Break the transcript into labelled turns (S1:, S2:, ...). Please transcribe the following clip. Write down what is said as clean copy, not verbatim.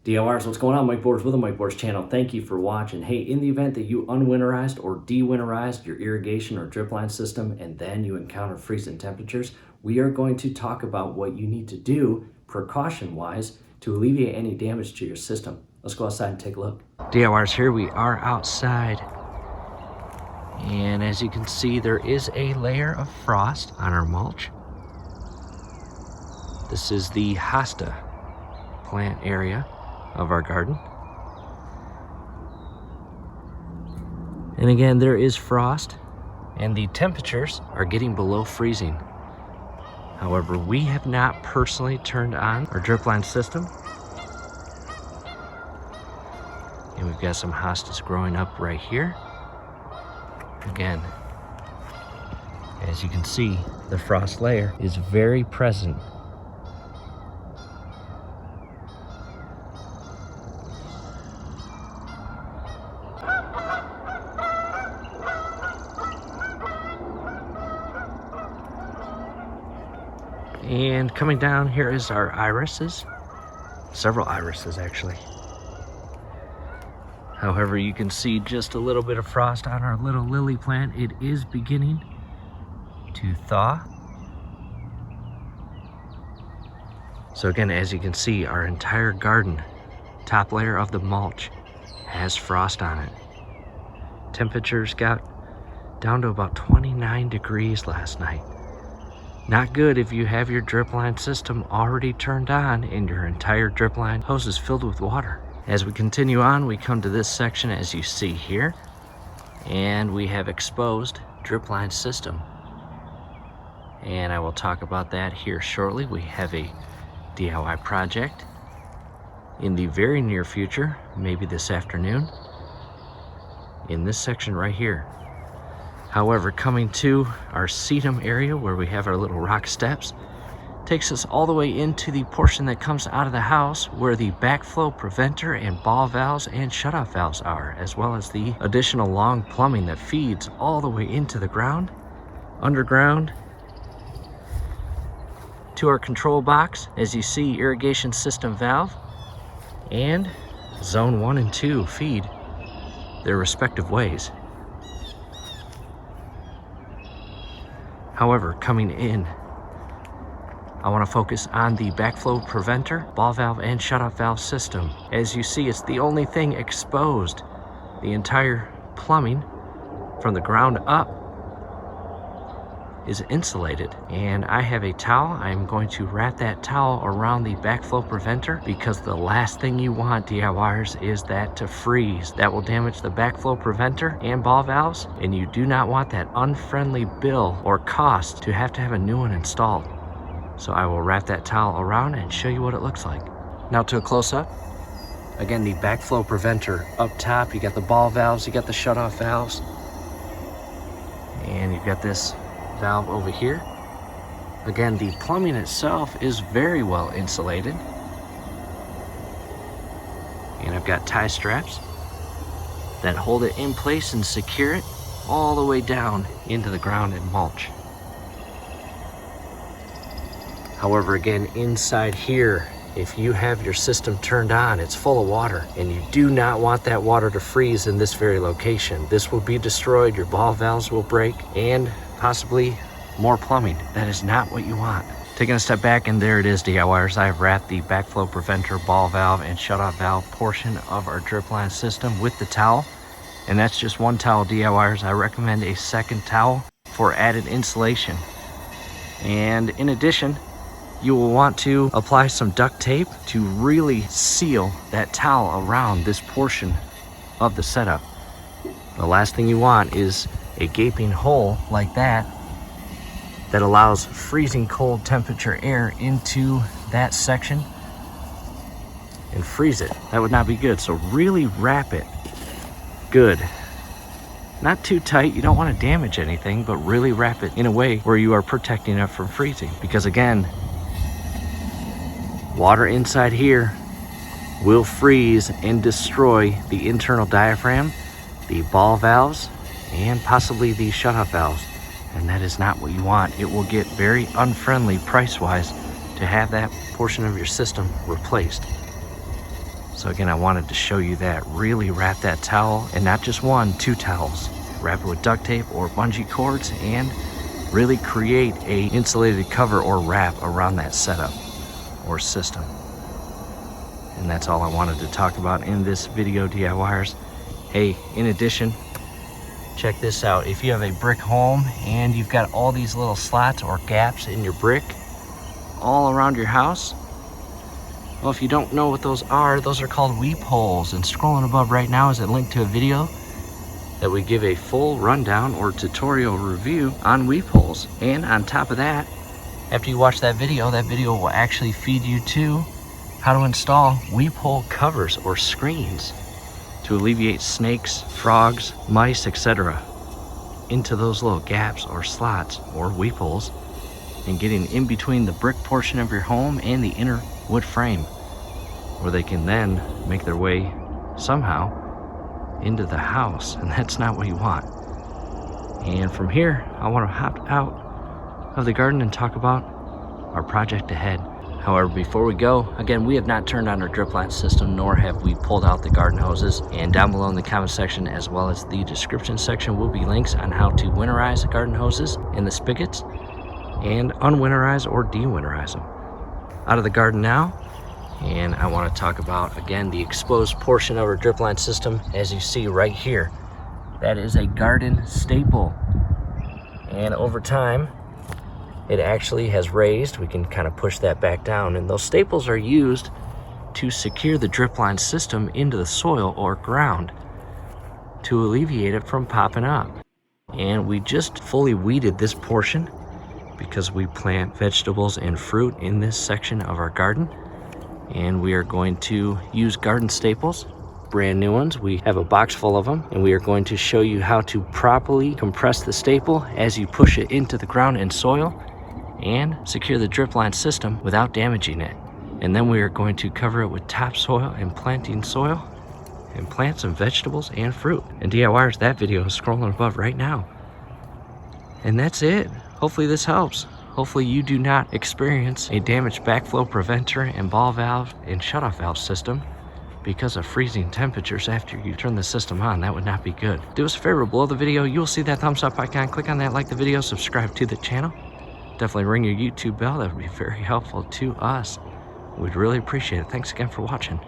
S1: DIYers, what's going on? Mike Boards with the Mike Boards channel. Thank you for watching. Hey, in the event that you unwinterized or de-winterized your irrigation or drip line system and then you encounter freezing temperatures, we are going to talk about what you need to do precaution-wise to alleviate any damage to your system. Let's go outside and take a look. DIYers, here we are outside. And as you can see, there is a layer of frost on our mulch. This is the hosta plant area of our garden. And again, there is frost and the temperatures are getting below freezing. However, we have not personally turned on our drip line system. And we've got some hostas growing up right here. Again, as you can see, the frost layer is very present. And coming down here is our irises, several irises actually. However, you can see just a little bit of frost on our little lily plant. It is beginning to thaw. So again, as you can see, our entire garden, top layer of the mulch, has frost on it. Temperatures got down to about 29 degrees last night. Not good if you have your drip line system already turned on and your entire drip line hose is filled with water. As we continue on, we come to this section as you see here, and we have exposed drip line system. And I will talk about that here shortly. We have a DIY project in the very near future, maybe this afternoon, in this section right here. However, coming to our sedum area where we have our little rock steps, takes us all the way into the portion that comes out of the house where the backflow preventer and ball valves and shutoff valves are, as well as the additional long plumbing that feeds all the way into the ground, underground, to our control box. As you see, irrigation system valve and zone 1 and 2 feed their respective ways. However, coming in, I want to focus on the backflow preventer, ball valve, and shutoff valve system. As you see, it's the only thing exposed. The entire plumbing from the ground up is insulated. And I have a towel. I'm going to wrap that towel around the backflow preventer because the last thing you want, DIYers, is that to freeze. That will damage the backflow preventer and ball valves, and you do not want that unfriendly bill or cost to have a new one installed. So I will wrap that towel around and show you what it looks like. Now to a close-up. Again, the backflow preventer up top, you got the ball valves, you got the shutoff valves, and you've got this valve over here. Again, the plumbing itself is very well insulated. And I've got tie straps that hold it in place and secure it all the way down into the ground and mulch. However, again, inside here, if you have your system turned on, it's full of water, and you do not want that water to freeze in this very location. This will be destroyed, your ball valves will break, and possibly more plumbing. That is not what you want. Taking a step back, and there it is, DIYers. I have wrapped the backflow preventer, ball valve, and shutoff valve portion of our drip line system with the towel. And that's just one towel, DIYers. I recommend a second towel for added insulation. And in addition, you will want to apply some duct tape to really seal that towel around this portion of the setup. The last thing you want is a gaping hole like that that allows freezing cold temperature air into that section and freeze it. That would not be good. So really wrap it good. Not too tight, you don't want to damage anything, but really wrap it in a way where you are protecting it from freezing. Because again, water inside here will freeze and destroy the internal diaphragm, the ball valves, and possibly the shutoff valves. And that is not what you want. It will get very unfriendly price-wise to have that portion of your system replaced. So again, I wanted to show you that. Really wrap that towel, and not just one, 2 towels. Wrap it with duct tape or bungee cords and really create a insulated cover or wrap around that setup or system. And that's all I wanted to talk about in this video, DIYers. Hey, in addition, check this out. If you have a brick home and you've got all these little slots or gaps in your brick all around your house, well, if you don't know what those are called weep holes. And scrolling above right now is a link to a video that we give a full rundown or tutorial review on weep holes. And on top of that, after you watch that video will actually feed you to how to install weep hole covers or screens to alleviate snakes, frogs, mice, etc. into those little gaps or slots or weep holes, and getting in between the brick portion of your home and the inner wood frame, where they can then make their way somehow into the house, and that's not what you want. And from here, I want to hop out of the garden and talk about our project ahead. However, before we go, again, we have not turned on our drip line system, nor have we pulled out the garden hoses. And down below in the comment section, as well as the description section, will be links on how to winterize the garden hoses and the spigots, and unwinterize or de-winterize them. Out of the garden now, and I want to talk about, again, the exposed portion of our drip line system. As you see right here, that is a garden staple, and over time it actually has raised. We can kind of push that back down, and those staples are used to secure the drip line system into the soil or ground to alleviate it from popping up. And we just fully weeded this portion because we plant vegetables and fruit in this section of our garden, and we are going to use garden staples, brand new ones. We have a box full of them, and we are going to show you how to properly compress the staple as you push it into the ground and soil and secure the drip line system without damaging it. And then we are going to cover it with topsoil and planting soil and plant some vegetables and fruit. And DIYers, that video is scrolling above right now. And that's it. Hopefully this helps. Hopefully you do not experience a damaged backflow preventer and ball valve and shutoff valve system because of freezing temperatures after you turn the system on. That would not be good. Do us a favor, below the video, you will see that thumbs up icon. Click on that, like the video, subscribe to the channel. Definitely ring your YouTube bell. That would be very helpful to us. We'd really appreciate it. Thanks again for watching.